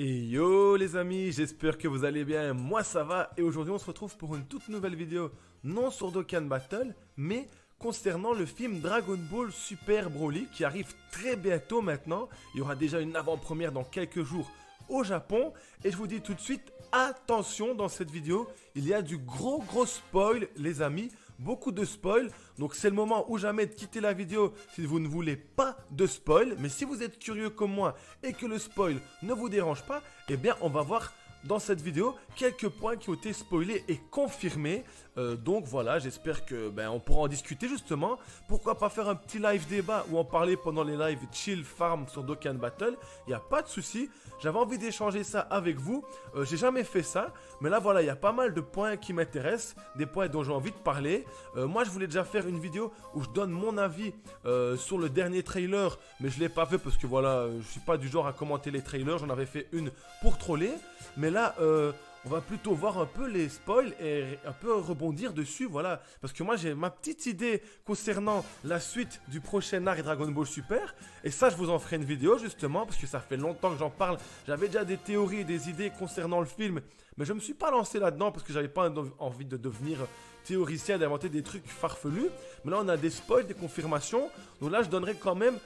Et yo les amis, j'espère que vous allez bien, moi ça va et aujourd'hui on se retrouve pour une toute nouvelle vidéo, non sur Dokkan Battle, mais concernant le film Dragon Ball Super Broly qui arrive très bientôt maintenant. Il y aura déjà une avant-première dans quelques jours au Japon et je vous dis tout de suite, attention dans cette vidéo, il y a du gros spoil les amis. Beaucoup de spoil, donc c'est le moment ou jamais de quitter la vidéo si vous ne voulez pas de spoil. Mais si vous êtes curieux comme moi et que le spoil ne vous dérange pas, eh bien on va voir dans cette vidéo quelques points qui ont été spoilés et confirmés. Donc voilà, j'espère que on pourra en discuter justement. Pourquoi pas faire un petit live débat ou en parler pendant les lives chill farm sur Dokkan Battle. Il n'y a pas de souci. J'avais envie d'échanger ça avec vous. J'ai jamais fait ça. Mais là voilà, il y a pas mal de points qui m'intéressent. Des points dont j'ai envie de parler. Moi je voulais déjà faire une vidéo où je donne mon avis sur le dernier trailer. Mais je ne l'ai pas fait parce que voilà, je suis pas du genre à commenter les trailers. J'en avais fait une pour troller. Mais là, on va plutôt voir un peu les spoils et un peu rebondir dessus, voilà. Parce que moi, j'ai ma petite idée concernant la suite du prochain arc Dragon Ball Super. Et ça, je vous en ferai une vidéo, justement, parce que ça fait longtemps que j'en parle. J'avais déjà des théories et des idées concernant le film, mais je ne me suis pas lancé là-dedans parce que j'avais pas envie de devenir théoricien, d'inventer des trucs farfelus. Mais là, on a des spoils, des confirmations. Donc là, je donnerai quand même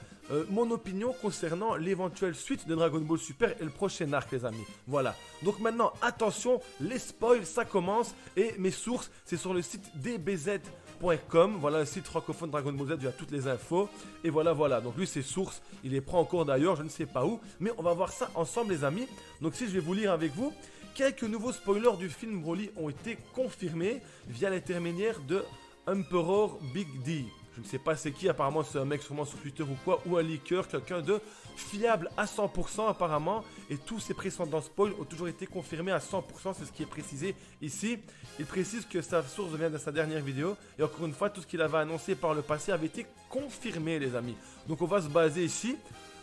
mon opinion concernant l'éventuelle suite de Dragon Ball Super et le prochain arc les amis. Voilà. Donc maintenant attention, les spoils ça commence et mes sources c'est sur le site dbz.com. Voilà le site francophone Dragon Ball Z, il y a toutes les infos. Et voilà. Donc lui ses sources, il les prend encore d'ailleurs, je ne sais pas où. Mais on va voir ça ensemble les amis. Donc si je vais vous lire avec vous, quelques nouveaux spoilers du film Broly ont été confirmés via l'intermédiaire de Emperor Big D. Je ne sais pas c'est qui, apparemment c'est un mec sûrement sur Twitter ou quoi, ou un leaker, quelqu'un de fiable à 100% apparemment. Et tous ces précédents spoils ont toujours été confirmés à 100%, c'est ce qui est précisé ici. Il précise que sa source vient de sa dernière vidéo. Et encore une fois, tout ce qu'il avait annoncé par le passé avait été confirmé les amis. Donc on va se baser ici.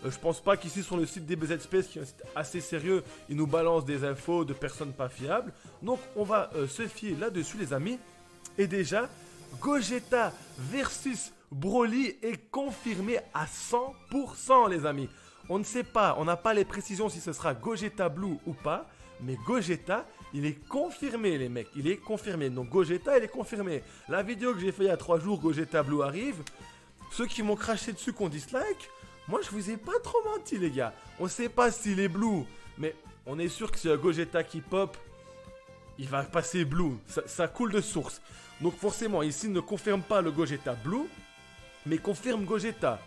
Je pense pas qu'ici sur le site DBZ Space, qui est un site assez sérieux, il nous balance des infos de personnes pas fiables. Donc on va se fier là-dessus les amis. Et déjà, Gogeta versus Broly est confirmé à 100% les amis. On ne sait pas, on n'a pas les précisions si ce sera Gogeta Blue ou pas. Mais Gogeta, il est confirmé les mecs, il est confirmé. Donc Gogeta, il est confirmé. La vidéo que j'ai fait il y a 3 jours, Gogeta Blue arrive. Ceux qui m'ont craché dessus qu'on dislike, moi je vous ai pas trop menti les gars. On ne sait pas s'il est Blue, mais on est sûr que c'est un Gogeta qui pop, il va passer Blue, ça coule de source. Donc forcément, ici ne confirme pas le Gogeta Blue, mais confirme Gogeta.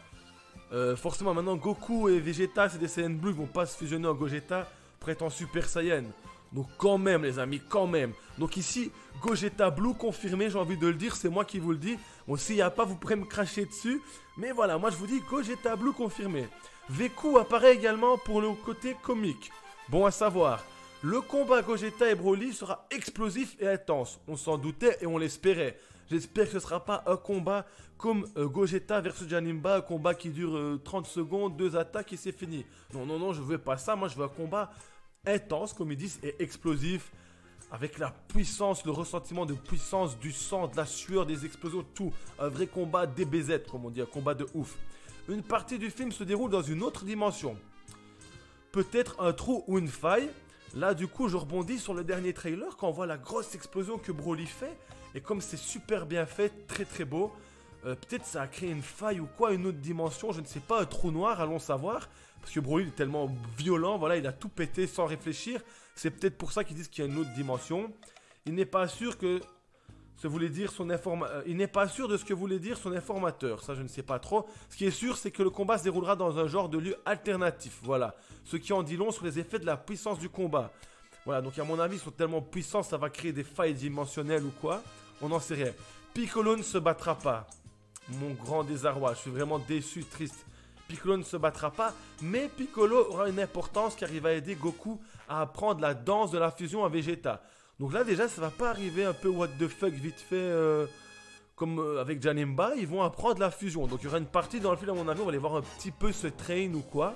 Forcément, maintenant Goku et Vegeta, c'est des Saiyan Blue, ils vont pas se fusionner en Gogeta pour être en Super Saiyan. Donc quand même les amis, quand même. Donc ici, Gogeta Blue confirmé, j'ai envie de le dire, c'est moi qui vous le dis. Bon, s'il n'y a pas, vous pourrez me cracher dessus. Mais voilà, moi je vous dis Gogeta Blue confirmé. Veku apparaît également pour le côté comique. Bon à savoir. Le combat Gogeta et Broly sera explosif et intense. On s'en doutait et on l'espérait. J'espère que ce ne sera pas un combat comme Gogeta versus Janemba, un combat qui dure 30 secondes, 2 attaques et c'est fini. Non, je veux pas ça. Moi, je veux un combat intense, comme ils disent, et explosif. Avec la puissance, le ressentiment de puissance, du sang, de la sueur, des explosions, tout. Un vrai combat DBZ, comme on dit, un combat de ouf. Une partie du film se déroule dans une autre dimension. Peut-être un trou ou une faille. Là du coup je rebondis sur le dernier trailer quand on voit la grosse explosion que Broly fait. Et comme c'est super bien fait, très beau, peut-être ça a créé une faille ou quoi, une autre dimension, je ne sais pas, un trou noir, allons savoir. Parce que Broly est tellement violent, voilà, il a tout pété sans réfléchir. C'est peut-être pour ça qu'ils disent qu'il y a une autre dimension. Il n'est pas sûr que il n'est pas sûr de ce que voulait dire son informateur, ça je ne sais pas trop. Ce qui est sûr, c'est que le combat se déroulera dans un genre de lieu alternatif, voilà. Ce qui en dit long sur les effets de la puissance du combat. Voilà, donc à mon avis, ils sont tellement puissants, ça va créer des failles dimensionnelles ou quoi. On n'en sait rien. Piccolo ne se battra pas. Mon grand désarroi, je suis vraiment déçu, triste. Piccolo ne se battra pas, mais Piccolo aura une importance car il va aider Goku à apprendre la danse de la fusion à Vegeta. Donc là déjà ça va pas arriver un peu what the fuck vite fait comme avec Janemba, ils vont apprendre la fusion. Donc il y aura une partie dans le film à mon avis, on va aller voir un petit peu ce train ou quoi.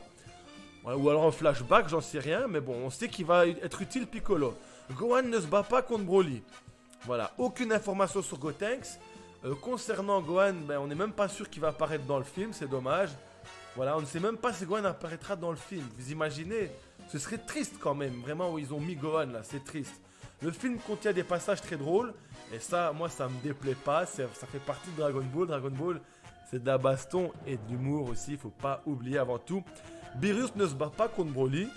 Ou alors un flashback, j'en sais rien, mais bon on sait qu'il va être utile Piccolo. Gohan ne se bat pas contre Broly. Voilà, aucune information sur Gotenks. Concernant Gohan, on n'est même pas sûr qu'il va apparaître dans le film, c'est dommage. Voilà, on ne sait même pas si Gohan apparaîtra dans le film. Vous imaginez? Ce serait triste quand même, vraiment, où ils ont mis Gohan là, c'est triste. Le film contient des passages très drôles, et ça, moi, ça me déplaît pas, ça fait partie de Dragon Ball. Dragon Ball, c'est de la baston et de l'humour aussi, faut pas oublier avant tout. Beerus ne se bat pas contre Broly,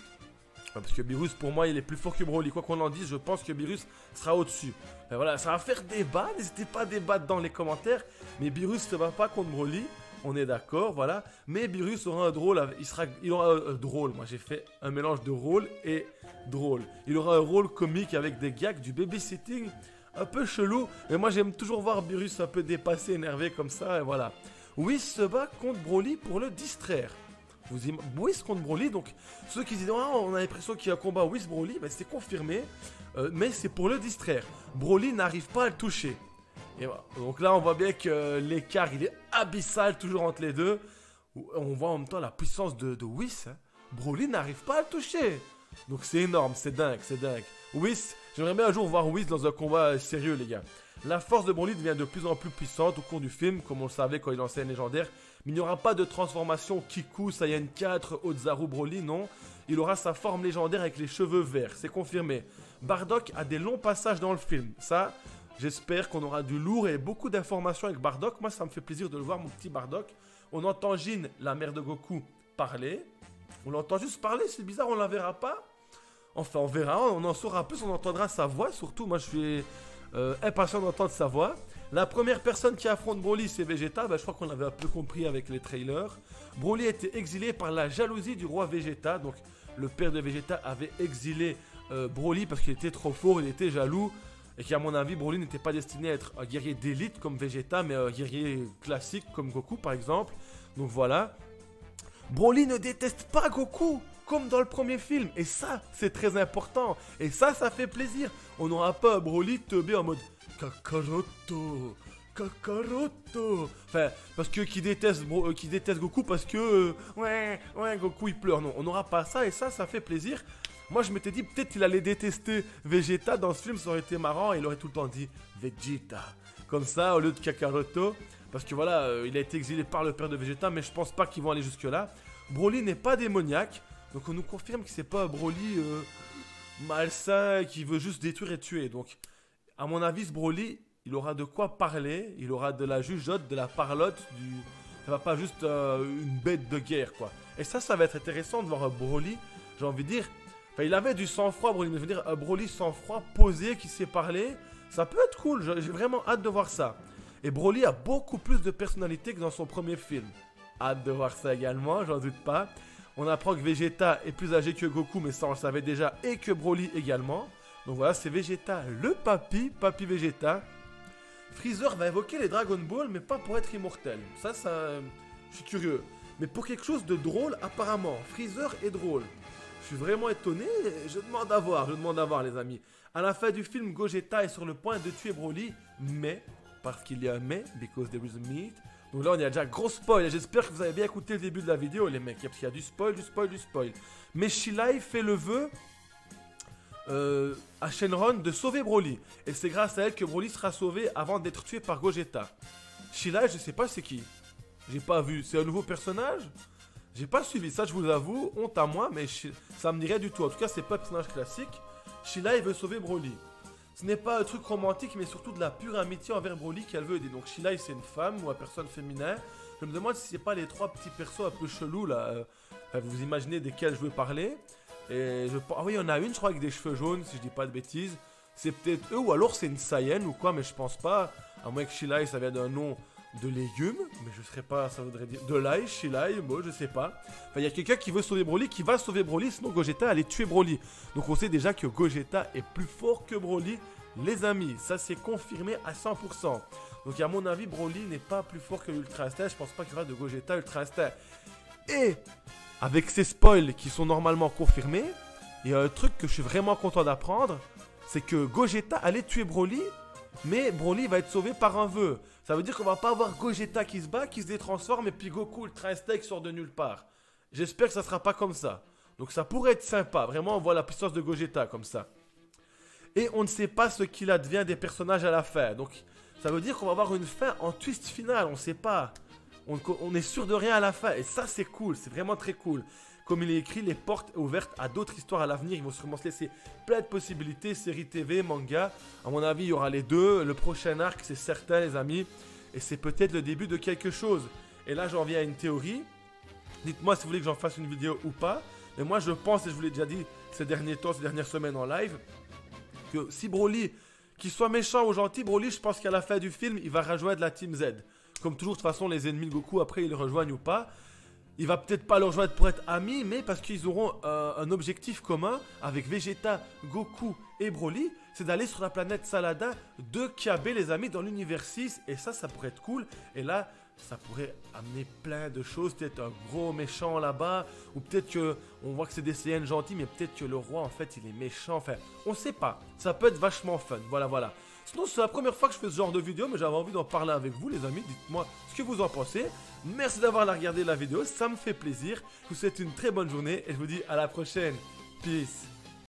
parce que Beerus, pour moi, il est plus fort que Broly. Quoi qu'on en dise, je pense que Beerus sera au-dessus. Enfin, voilà, ça va faire débat, n'hésitez pas à débattre dans les commentaires, mais Beerus ne se bat pas contre Broly. On est d'accord, voilà. Mais Beerus aura un drôle, il aura un drôle. Moi, j'ai fait un mélange de rôle et drôle. Il aura un rôle comique avec des gags, du babysitting un peu chelou. Mais moi, j'aime toujours voir Beerus un peu dépassé, énervé comme ça, et voilà. Whis se bat contre Broly pour le distraire. Whis contre Broly, donc ceux qui disent oh, on a l'impression qu'il y a un combat Whis-Broly, ben, c'est confirmé. Mais c'est pour le distraire. Broly n'arrive pas à le toucher. Et voilà. Donc là, on voit bien que l'écart, il est abyssal toujours entre les deux. On voit en même temps la puissance de Whis. Hein. Broly n'arrive pas à le toucher. Donc c'est énorme, c'est dingue, c'est dingue. Whis, j'aimerais bien un jour voir Whis dans un combat sérieux, les gars. La force de Broly devient de plus en plus puissante au cours du film, comme on le savait quand il lançait un légendaire. Mais il n'y aura pas de transformation Kiku, Saiyan 4, Ozaru, Broly, non. Il aura sa forme légendaire avec les cheveux verts, c'est confirmé. Bardock a des longs passages dans le film, ça... J'espère qu'on aura du lourd et beaucoup d'informations avec Bardock. Moi, ça me fait plaisir de le voir, mon petit Bardock. On entend Jin, la mère de Goku, parler. On l'entend juste parler, c'est bizarre, on la verra pas. Enfin, on verra, on en saura plus, on entendra sa voix. Surtout, moi, je suis impatient d'entendre sa voix. La première personne qui affronte Broly, c'est Vegeta. Ben, je crois qu'on l'avait un peu compris avec les trailers. Broly a été exilé par la jalousie du roi Vegeta. Donc, le père de Vegeta avait exilé Broly parce qu'il était trop fort, il était jaloux. Et qu'à mon avis, Broly n'était pas destiné à être un guerrier d'élite comme Vegeta, mais un guerrier classique comme Goku par exemple. Donc voilà. Broly ne déteste pas Goku, comme dans le premier film. Et ça, c'est très important. Et ça fait plaisir. On n'aura pas un Broly teubé en mode Kakaroto, Kakaroto. Enfin, parce que qui déteste Goku parce que ouais, Goku il pleure. Non, on n'aura pas ça et ça fait plaisir. Moi, je m'étais dit, peut-être qu'il allait détester Vegeta dans ce film, ça aurait été marrant. Il aurait tout le temps dit Vegeta. Comme ça, au lieu de Kakaroto. Parce que voilà, il a été exilé par le père de Vegeta, mais je pense pas qu'ils vont aller jusque-là. Broly n'est pas démoniaque. Donc, on nous confirme que c'est pas un Broly malsain qui veut juste détruire et tuer. Donc, à mon avis, ce Broly, il aura de quoi parler. Il aura de la jugeote, de la parlotte. Ça va pas juste une bête de guerre, quoi. Et ça va être intéressant de voir un Broly, j'ai envie de dire. Enfin, il avait du sang-froid, Broly, mais je veux dire, un Broly sang-froid, posé, qui sait parler, ça peut être cool, j'ai vraiment hâte de voir ça. Et Broly a beaucoup plus de personnalité que dans son premier film. Hâte de voir ça également, j'en doute pas. On apprend que Vegeta est plus âgé que Goku, mais ça on le savait déjà, et que Broly également. Donc voilà, c'est Vegeta, le papy Vegeta. Freezer va évoquer les Dragon Ball, mais pas pour être immortel. Ça, je suis curieux. Mais pour quelque chose de drôle, apparemment, Freezer est drôle. Je suis vraiment étonné, je demande à voir les amis. À la fin du film, Gogeta est sur le point de tuer Broly, mais, parce qu'il y a un mais, because there is a meat. Donc là on y a déjà gros spoil, j'espère que vous avez bien écouté le début de la vidéo les mecs, parce qu'il y a du spoil. Mais Shilai fait le vœu à Shenron de sauver Broly. Et c'est grâce à elle que Broly sera sauvé avant d'être tué par Gogeta. Shilai, je sais pas c'est qui, j'ai pas vu, c'est un nouveau personnage? J'ai pas suivi ça, je vous avoue, honte à moi, mais ça me dirait du tout. En tout cas, c'est pas un personnage classique. Shilai veut sauver Broly. Ce n'est pas un truc romantique, mais surtout de la pure amitié envers Broly qu'elle veut aider. Donc Shilai, c'est une femme ou une personne féminin. Je me demande si c'est pas les trois petits persos un peu chelous là. Vous imaginez desquels je veux parler. Et ah oui, il y en a une, je crois, avec des cheveux jaunes, si je dis pas de bêtises. C'est peut-être eux, ou alors c'est une Saiyan ou quoi, mais je pense pas. À moins que Shilai, ça vient d'un nom de légumes, mais je serais pas, ça voudrait dire de l'ail, Shilai, moi je sais pas. Enfin, il y a quelqu'un qui veut sauver Broly, qui va sauver Broly, sinon Gogeta allait tuer Broly. Donc on sait déjà que Gogeta est plus fort que Broly, les amis. Ça c'est confirmé à 100%. Donc à mon avis, Broly n'est pas plus fort que l'Ultra Instinct. Je pense pas qu'il y aura de Gogeta Ultra Instinct. Et avec ces spoils qui sont normalement confirmés, il y a un truc que je suis vraiment content d'apprendre, c'est que Gogeta allait tuer Broly, mais Broly va être sauvé par un vœu. Ça veut dire qu'on va pas avoir Gogeta qui se bat, qui se détransforme, et puis Goku Ultra Instinct qui sort de nulle part. J'espère que ça sera pas comme ça. Donc ça pourrait être sympa. Vraiment, on voit la puissance de Gogeta comme ça. Et on ne sait pas ce qu'il advient des personnages à la fin. Donc ça veut dire qu'on va avoir une fin en twist final. On ne sait pas. On est sûr de rien à la fin. Et ça, c'est cool. C'est vraiment très cool. comme il est écrit, les portes ouvertes à d'autres histoires à l'avenir. Ils vont sûrement se laisser plein de possibilités, séries TV, manga. À mon avis, il y aura les deux. Le prochain arc, c'est certain, les amis. Et c'est peut-être le début de quelque chose. Et là, j'en viens à une théorie. Dites-moi si vous voulez que j'en fasse une vidéo ou pas. Mais moi, je pense, et je vous l'ai déjà dit ces derniers temps, ces dernières semaines en live, que si Broly, qu'il soit méchant ou gentil, Broly, je pense qu'à la fin du film, il va rejoindre la Team Z. Comme toujours, de toute façon, les ennemis de Goku, après, ils le rejoignent ou pas. Il va peut-être pas le rejoindre pour être amis, mais parce qu'ils auront un objectif commun avec Vegeta, Goku et Broly, c'est d'aller sur la planète Salada de Kyabé, les amis, dans l'univers 6. Et ça pourrait être cool. Et là, ça pourrait amener plein de choses. Peut-être un gros méchant là-bas. Ou peut-être que, on voit que c'est des CN gentils, mais peut-être que le roi, en fait, il est méchant. Enfin, on sait pas. Ça peut être vachement fun. Voilà, voilà. Sinon, c'est la première fois que je fais ce genre de vidéo, mais j'avais envie d'en parler avec vous, les amis. Dites-moi ce que vous en pensez. Merci d'avoir regardé la vidéo, ça me fait plaisir. Je vous souhaite une très bonne journée et je vous dis à la prochaine. Peace.